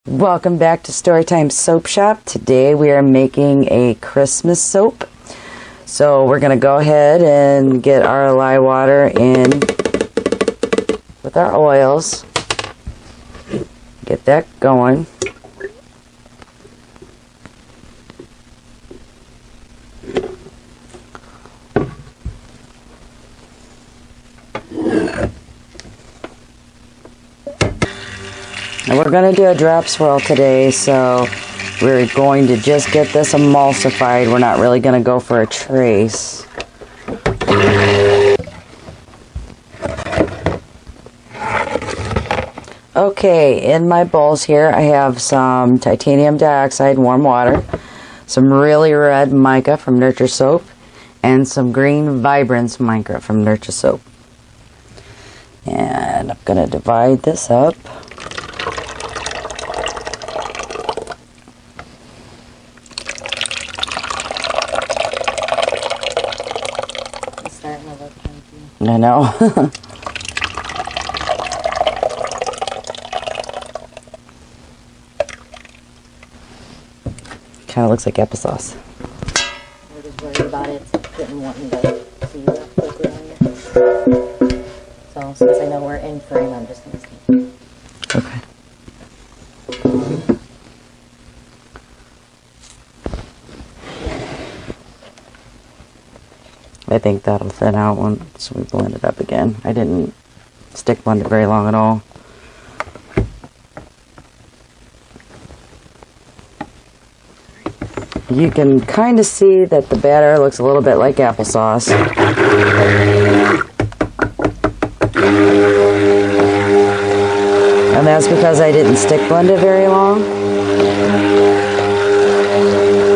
Welcome back to Storytime Soap Shop. Today we are making a Christmas soap. So we're going to go ahead and get our lye water in with our oils. Get that going. And we're going to do a drop swirl today, so we're going to just get this emulsified. We're not really going to go for a trace. Okay, in my bowls here I have some titanium dioxide warm water, some really red mica from Nurture Soap, and some green vibrance mica from Nurture Soap. And I'm going to divide this up. I know. Kind of looks like applesauce. We're just worried about it. Didn't want me to see it quickly on you. So since I know we're in frame, I'm just going to see. Okay. I think that'll thin out once we blend it up again. I didn't stick blend it very long at all. You can kind of see that the batter looks a little bit like applesauce. And that's because I didn't stick blend it very long.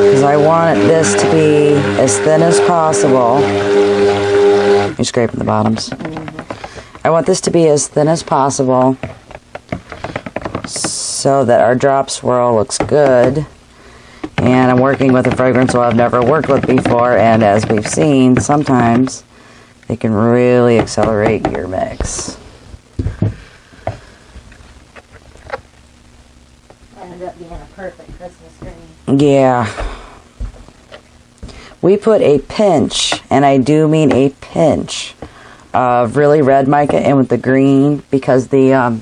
Because I want this to be as thin as possible. You're scraping the bottoms. I want this to be as thin as possible so that our drop swirl looks good. And I'm working with a fragrance oil I've never worked with before, and as we've seen, sometimes they can really accelerate your mix. Ended up being a perfect Christmas green. Yeah. We put a pinch, and I do mean a pinch, of really red mica in with the green, because the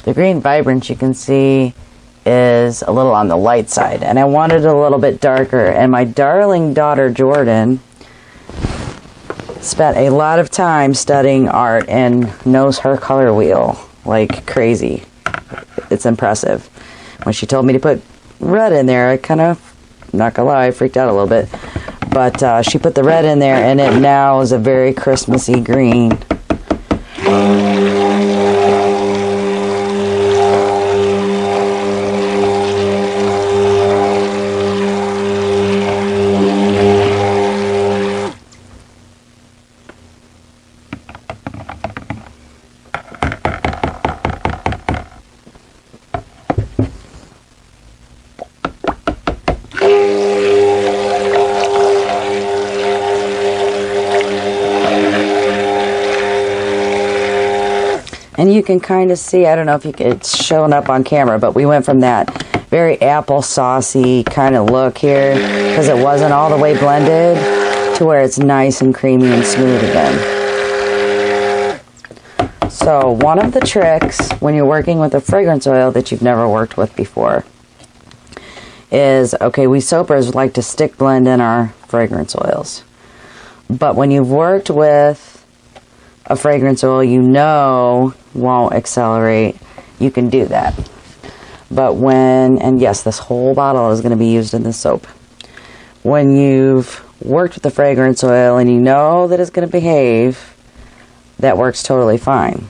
green vibrance you can see is a little on the light side, and I wanted it a little bit darker. And my darling daughter Jordan spent a lot of time studying art and knows her color wheel like crazy. It's impressive. When she told me to put red in there, I kind of, not gonna lie, I freaked out a little bit. But she put the red in there, and it now is a very Christmassy green. And you can kind of see, I don't know if it's showing up on camera, but we went from that very applesauce-y kind of look here, because it wasn't all the way blended, to where it's nice and creamy and smooth again. So one of the tricks when you're working with a fragrance oil that you've never worked with before is, okay, we soapers like to stick blend in our fragrance oils. But when you've worked with a fragrance oil you know won't accelerate, you can do that. But when, and yes, this whole bottle is going to be used in this soap. When you've worked with the fragrance oil and you know that it's going to behave, that works totally fine.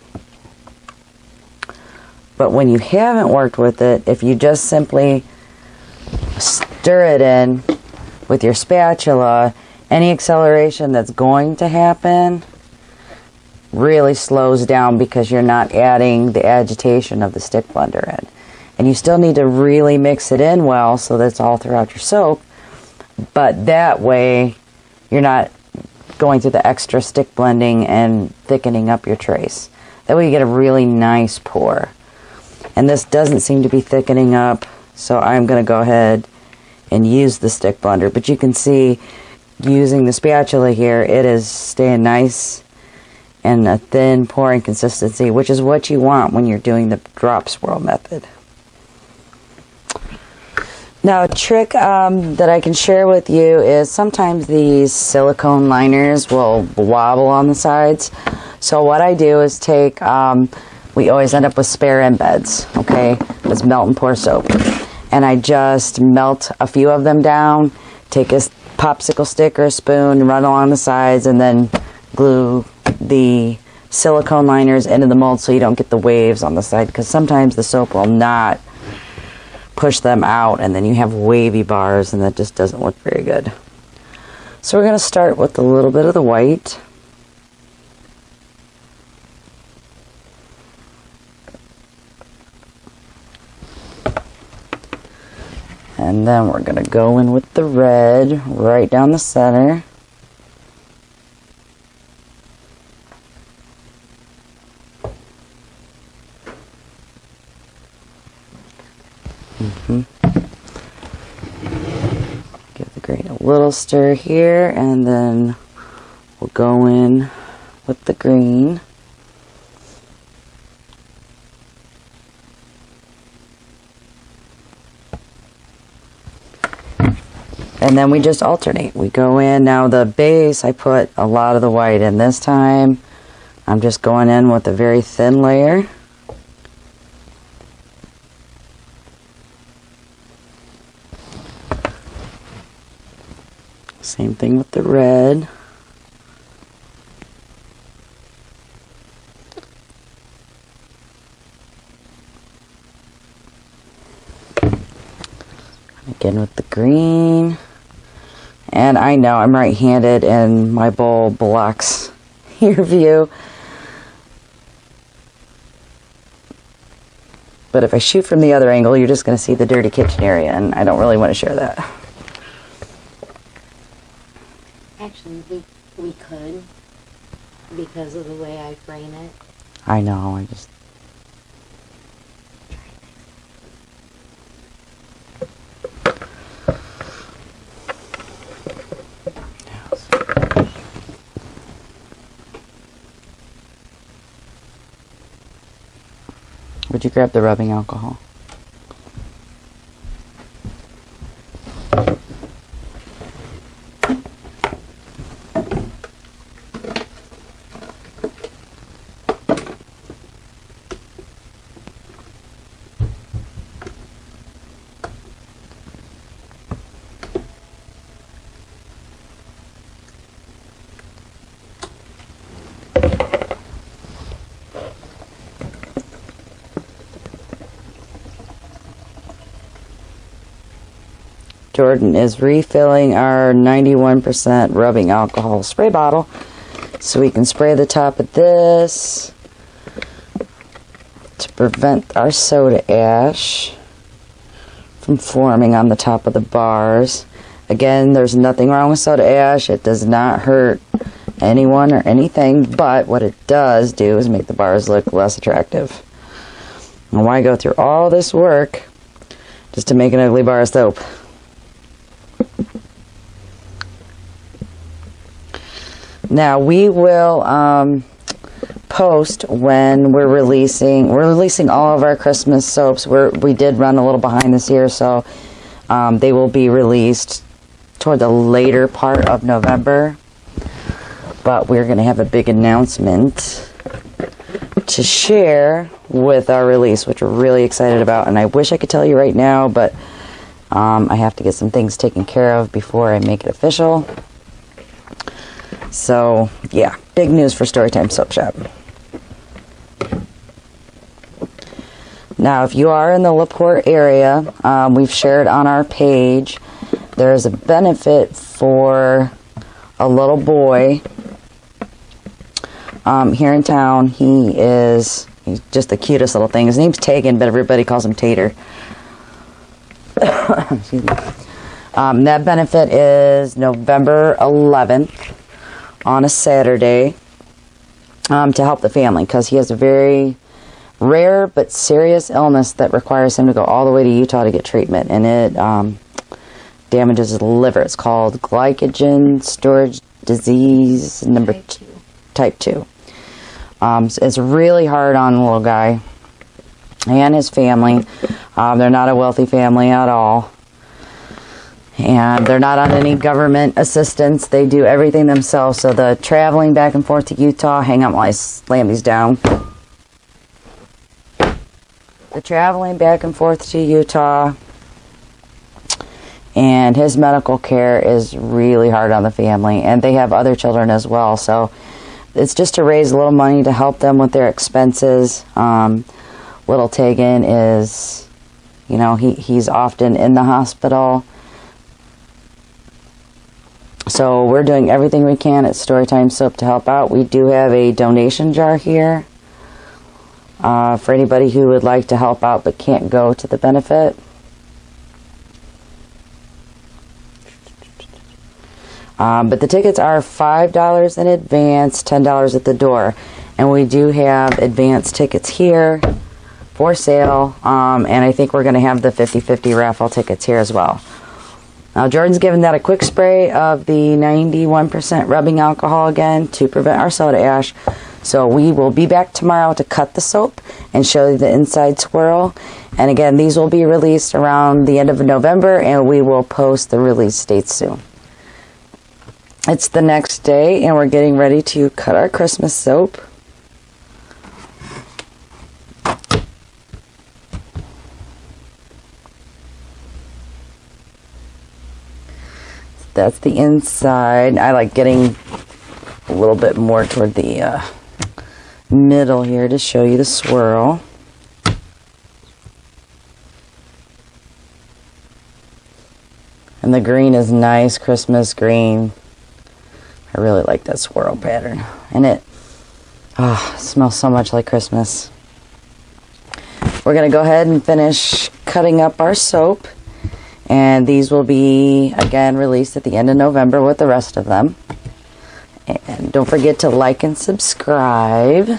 But when you haven't worked with it, if you just simply stir it in with your spatula, any acceleration that's going to happen really slows down, because you're not adding the agitation of the stick blender in. And you still need to really mix it in well so that it's all throughout your soap, but that way you're not going through the extra stick blending and thickening up your trace. That way you get a really nice pour. And this doesn't seem to be thickening up, so I'm going to go ahead and use the stick blender. But you can see, using the spatula here, it is staying nice and a thin pouring consistency, which is what you want when you're doing the drop swirl method. Now, a trick that I can share with you is sometimes these silicone liners will wobble on the sides. So what I do is take, we always end up with spare embeds, okay? It's melt and pour soap. And I just melt a few of them down, take a popsicle stick or a spoon, run along the sides, and then glue the silicone liners into the mold so you don't get the waves on the side, because sometimes the soap will not push them out and then you have wavy bars and that just doesn't look very good. So we're going to start with a little bit of the white. And then we're going to go in with the red right down the center. Give the green a little stir here, and then we'll go in with the green. And then we just alternate. We go in. Now the base, I put a lot of the white in this time. I'm just going in with a very thin layer. Same thing with the red. Again with the green. And I know I'm right-handed and my bowl blocks your view. But if I shoot from the other angle, you're just going to see the dirty kitchen area, and I don't really want to share that. Actually, we could, because of the way I frame it. I know, I just... Would you grab the rubbing alcohol? Jordan is refilling our 91% rubbing alcohol spray bottle so we can spray the top of this to prevent our soda ash from forming on the top of the bars. Again, there's nothing wrong with soda ash. It does not hurt anyone or anything, but what it does do is make the bars look less attractive. And why go through all this work just to make an ugly bar of soap? Now we will post when we're releasing all of our Christmas soaps. We did run a little behind this year, so they will be released toward the later part of November. But we're going to have a big announcement to share with our release, which we're really excited about. And I wish I could tell you right now, but I have to get some things taken care of before I make it official. So, yeah, big news for Storytime Soap Shop. Now, if you are in the LaPorte area, we've shared on our page, there is a benefit for a little boy here in town. He's just the cutest little thing. His name's Tegan, but everybody calls him Tater. Excuse me. That benefit is November 11th. On a Saturday to help the family, because he has a very rare but serious illness that requires him to go all the way to Utah to get treatment, and it damages his liver. It's called glycogen storage disease type 2. It's really hard on the little guy and his family. They're not a wealthy family at all, and they're not on any government assistance. They do everything themselves. So the traveling back and forth to Utah, hang on while I slam these down. The traveling back and forth to Utah and his medical care is really hard on the family, and they have other children as well. So it's just to raise a little money to help them with their expenses. Little Tegan is, you know, he's often in the hospital. So we're doing everything we can at Storytime Soap to help out. We do have a donation jar here for anybody who would like to help out but can't go to the benefit. But the tickets are $5 in advance, $10 at the door. And we do have advance tickets here for sale. And I think we're going to have the 50-50 raffle tickets here as well. Now, Jordan's given that a quick spray of the 91% rubbing alcohol again to prevent our soda ash. So we will be back tomorrow to cut the soap and show you the inside swirl. And again, these will be released around the end of November, and we will post the release dates soon. It's the next day, and we're getting ready to cut our Christmas soap. That's the inside. I like getting a little bit more toward the middle here to show you the swirl. And the green is nice Christmas green. I really like that swirl pattern. And it smells so much like Christmas. We're going to go ahead and finish cutting up our soap. And these will be, again, released at the end of November with the rest of them. And don't forget to like and subscribe.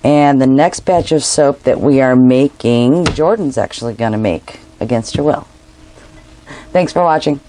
And the next batch of soap that we are making, Jordan's actually going to make against your will. Thanks for watching.